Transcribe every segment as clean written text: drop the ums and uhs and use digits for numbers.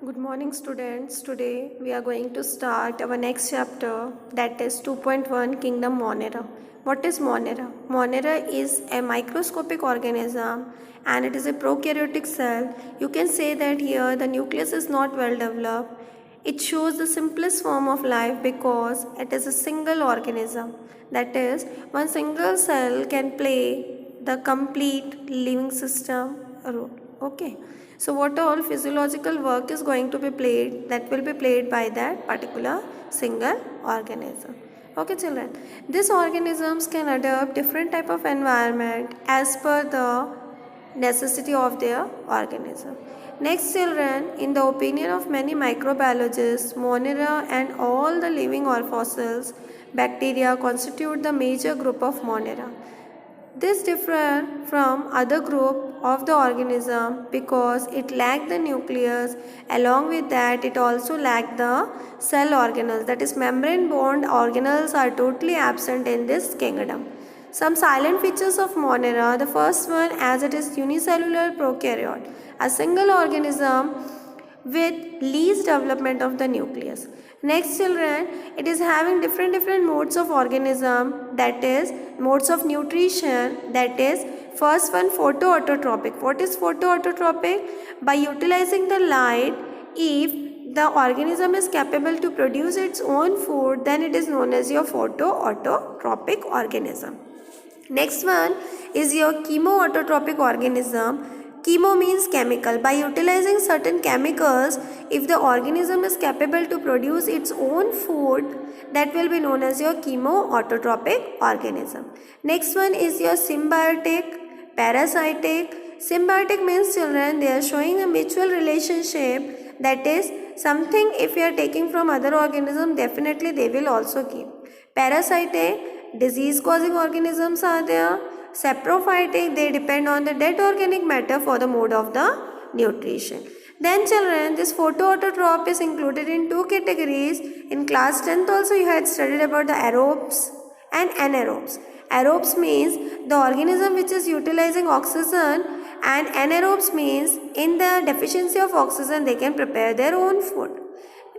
Good morning, students. Today we are going to start our next chapter, that is 2.1 Kingdom Monera. What is Monera? Monera is a microscopic organism and it is a prokaryotic cell. You can say that here the nucleus is not well developed. It shows the simplest form of life because it is a single organism. That is, one single cell can play the complete living system role. Okay. So what all physiological work is going to be played, that will be played by that particular single organism. Okay children, these organisms can adapt different type of environment as per the necessity of their organism. Next children, in the opinion of many microbiologists, Monera and all the living or fossils, bacteria constitute the major group of Monera. This differs from other group of the organism because it lacked the nucleus. Along with that, it also lacked the cell organelles. That is, membrane bound organelles are totally absent in this kingdom. Some silent features of Monera. The first one, as it is unicellular prokaryote, a single organism with least development of the nucleus. Next children, it is having different modes of organism, that is modes of nutrition, that is first one photoautotropic. What is photoautotropic? By utilizing the light, if the organism is capable to produce its own food, then it is known as your photoautotropic organism. Next one is your chemoautotropic organism. Chemo means chemical. By utilizing certain chemicals, if the organism is capable to produce its own food, that will be known as your chemoautotropic organism. Next one is your symbiotic, parasitic. Symbiotic means children, they are showing a mutual relationship, that is something if you are taking from other organism, definitely they will also give. Parasitic, disease causing organisms are there. Saprophytic, they depend on the dead organic matter for the mode of the nutrition. Then children, this photoautotrope is included in two categories. In class 10th also you had studied about the aerobes and anaerobes. Aerobes means the organism which is utilizing oxygen, and anaerobes means in the deficiency of oxygen they can prepare their own food.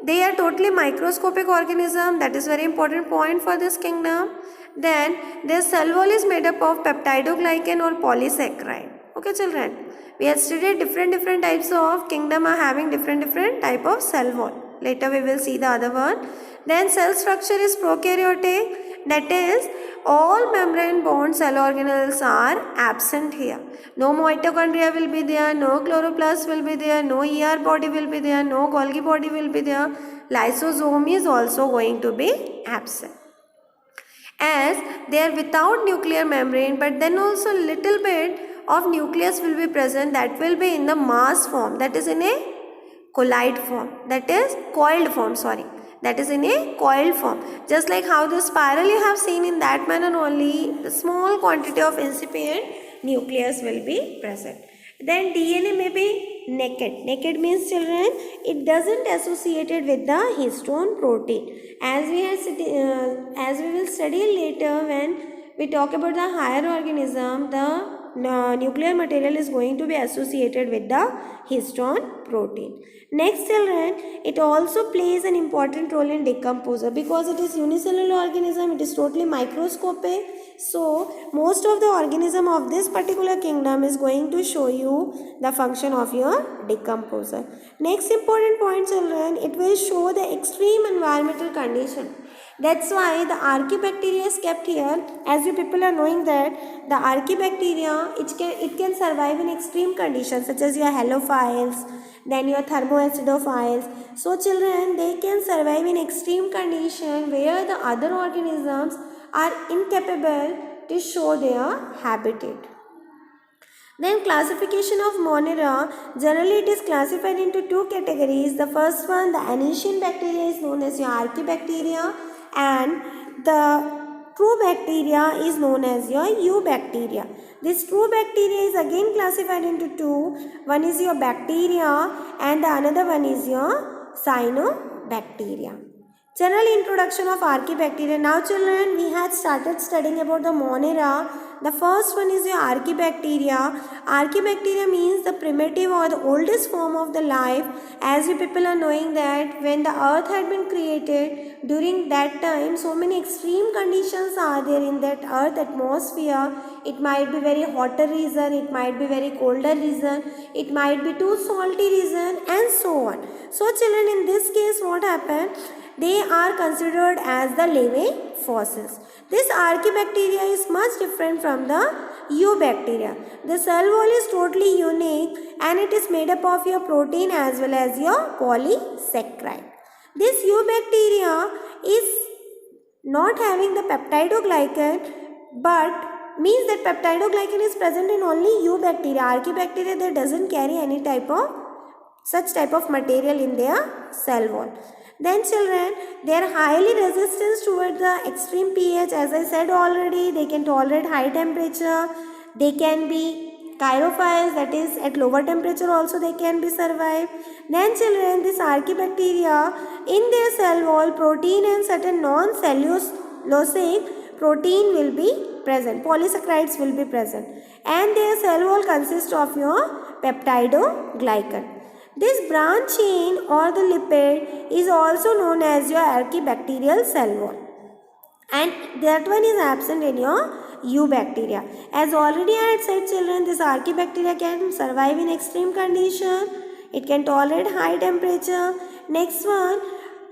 They are totally microscopic organism, that is very important point for this kingdom. Then their cell wall is made up of peptidoglycan or polysaccharide. Okay children, we have studied different types of kingdom are having different type of cell wall. Later we will see the other one. Then cell structure is prokaryotic, that is all membrane bound cell organelles are absent here. No mitochondria will be there, no chloroplast will be there, no ER body will be there, no Golgi body will be there. Lysosome is also going to be absent, as they are without nuclear membrane, but then also little bit of nucleus will be present, that will be in the mass form, that is in a colloid form, that is coiled form, that is in a coiled form. Just like how the spiral you have seen, in that manner only the small quantity of incipient nucleus will be present. Then DNA may be naked. Naked means children, it doesn't associated with the histone protein. As we will study later when we talk about the higher organism, the nuclear material is going to be associated with the histone protein. Next children, it also plays an important role in decomposer because it is unicellular organism, it is totally microscopic. So most of the organism of this particular kingdom is going to show you the function of your decomposer. Next important point children, it will show the extreme environmental condition. That's why the archaebacteria is kept here. As you people are knowing that the archaebacteria, it can survive in extreme conditions such as your halophiles, then your thermoacidophiles. So children, they can survive in extreme condition where the other organisms are incapable to show their habitat. Then classification of Monera, generally it is classified into two categories. The first one, the Anisian bacteria, is known as your archaebacteria, and the true bacteria is known as your eubacteria. This true bacteria is again classified into two. One is your bacteria and the another one is your cyanobacteria. General introduction of Archaebacteria. Now children, we had started studying about the Monera. The first one is your Archaebacteria. Archaebacteria means the primitive or the oldest form of the life. As you people are knowing that when the earth had been created, during that time so many extreme conditions are there in that earth atmosphere. It might be very hotter region, it might be very colder region, it might be too salty region and so on. So children, in this case what happened? They are considered as the living fossils. This Archaebacteria is much different from the Eubacteria. The cell wall is totally unique and it is made up of your protein as well as your polysaccharide. This Eubacteria is not having the peptidoglycan, but means that peptidoglycan is present in only Eubacteria. Archaebacteria, that doesn't carry any such type of material in their cell wall. Then children, they are highly resistant towards the extreme pH. As I said already, they can tolerate high temperature. They can be chirophiles, that is at lower temperature also they can be survived. Then children, this Archaebacteria, in their cell wall, protein and certain non-cellulosic protein will be present. Polysaccharides will be present. And their cell wall consists of your peptidoglycan. This branch chain or the lipid is also known as your archaebacterial cell wall, and that one is absent in your Eubacteria. As already I had said children, this Archaebacteria can survive in extreme condition. It can tolerate high temperature. Next one,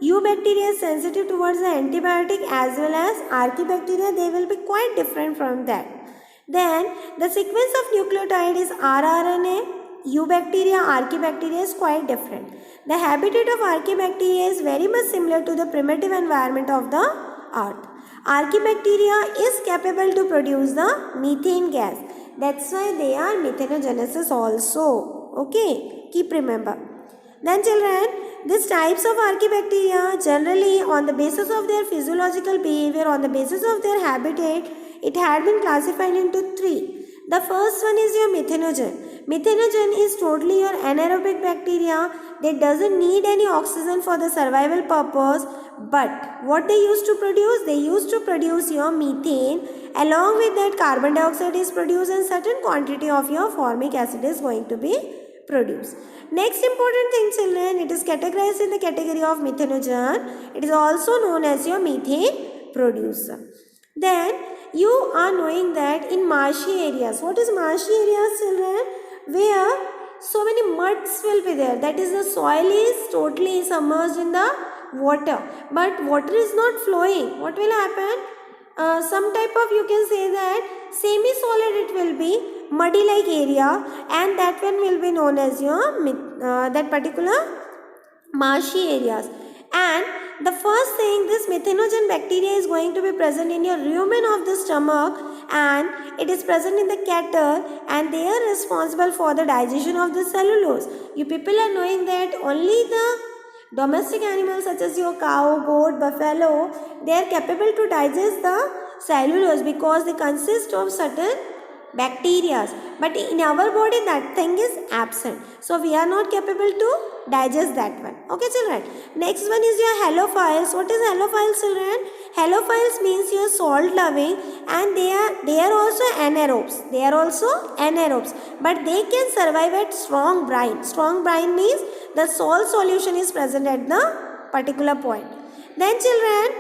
Eubacteria is sensitive towards the antibiotic as well as Archaebacteria. They will be quite different from that. Then the sequence of nucleotide is rRNA. Eubacteria, Archaebacteria is quite different. The habitat of Archaebacteria is very much similar to the primitive environment of the earth. Archaebacteria is capable to produce the methane gas. That's why they are methanogenesis also. Okay, keep remember. Then children, these types of Archaebacteria generally on the basis of their physiological behavior, on the basis of their habitat, it had been classified into three. The first one is your methanogen. Methanogen is totally your anaerobic bacteria. They doesn't need any oxygen for the survival purpose. But what they used to produce? They used to produce your methane. Along with that, carbon dioxide is produced and certain quantity of your formic acid is going to be produced. Next important thing children, it is categorized in the category of methanogen. It is also known as your methane producer. Then you are knowing that in marshy areas, what is marshy areas children? Where so many muds will be there, that is the soil is totally submerged in the water, but water is not flowing. What will happen? Some type of, you can say that semi-solid it will be, muddy like area, and that one will be known as your that particular marshy areas. And the first thing, this methanogen bacteria is going to be present in your rumen of the stomach, and it is present in the cattle, and they are responsible for the digestion of the cellulose. You people are knowing that only the domestic animals such as your cow, goat, buffalo, they are capable to digest the cellulose because they consist of certain bacteria, but in our body that thing is absent, so we are not capable to digest that one. Okay children, next one is your halophiles. What is halophiles children? Halophiles means your salt loving, and they are also anaerobes. They are also anaerobes, but they can survive at strong brine. Strong brine means the salt solution is present at the particular point. Then children,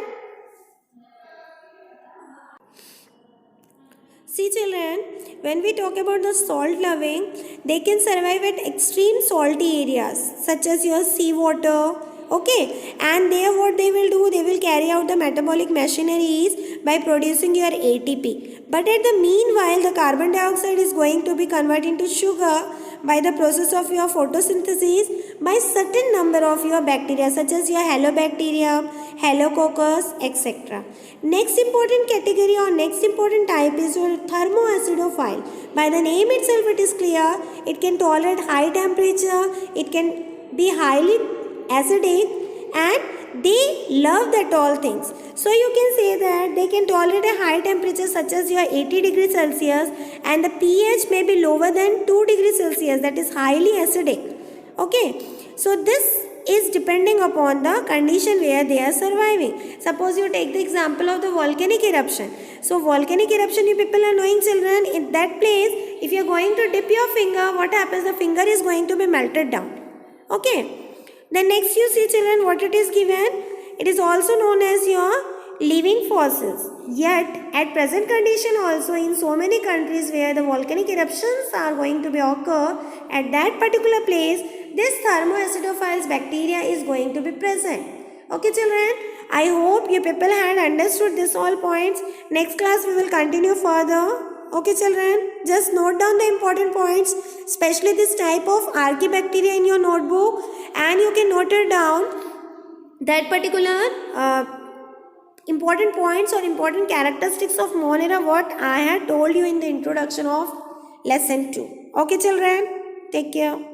see children, when we talk about the salt loving, they can survive at extreme salty areas such as your seawater. Okay, and there what they will do, they will carry out the metabolic machineries by producing your ATP. But at the meanwhile, the carbon dioxide is going to be converted into sugar by the process of your photosynthesis by certain number of your bacteria such as your halobacterium, halococcus, etc. Next important category or next important type is your thermoacidophile. By the name itself it is clear, it can tolerate high temperature, it can be highly acidic, and they love that all things. So you can say that they can tolerate a high temperature such as your 80 degrees Celsius, and the pH may be lower than 2 degrees Celsius, that is highly acidic. Okay, so this is depending upon the condition where they are surviving. Suppose you take the example of the volcanic eruption. So volcanic eruption, you people are knowing, children, in that place, if you are going to dip your finger, what happens? The finger is going to be melted down. Okay. Then next you see, children, what it is given. It is also known as your living fossils. Yet at present condition also, in so many countries where the volcanic eruptions are going to be occur, at that particular place, this thermoacidophiles bacteria is going to be present. Okay, children, I hope you people had understood this all points. Next class we will continue further. Okay, children, just note down the important points, especially this type of archaebacteria in your notebook, and you can note it down that particular important points or important characteristics of Monera what I had told you in the introduction of lesson 2. Okay, children, take care.